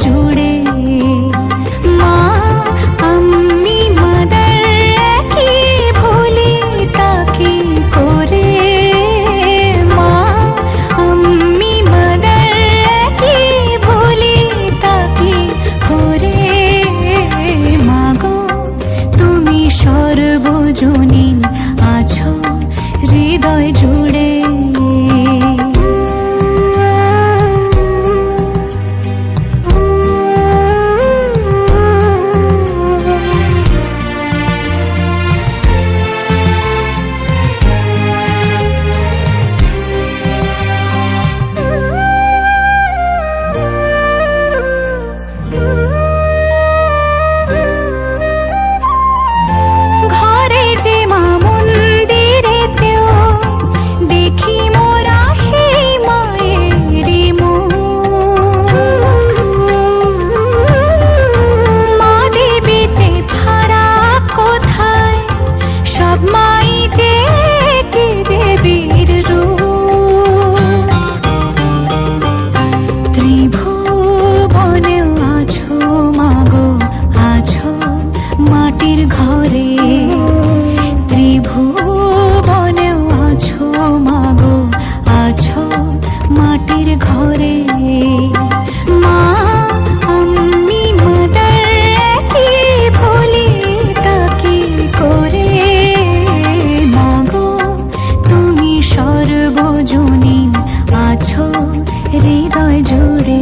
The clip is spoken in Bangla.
জুড়ে। মা আমি মাদার কি ভুলি তাকে করে। মা আমি মাদার কি ভুলি তাকে করে। মাগো তুমি সর্বজনীন আছো হৃদয় জুড়ে। ঘরে যে মা মন্দিরেতেও দেখি মোরা সেই মায়েরই মুখ। মা দেবীতে ফারাক কোথায়, সব মাই যে একে দেবীর রূপ। ত্রিভুবনেও আছো মাগো, আছো মাটির ঘরে। ত্রিভুবনেও আছো মাগো, আছো মাটির ঘরে। মা আমি মাদার কি ভুলি তাকে করে। মাগো তুমি সর্বজনীন আছো হৃদয় জুড়ে।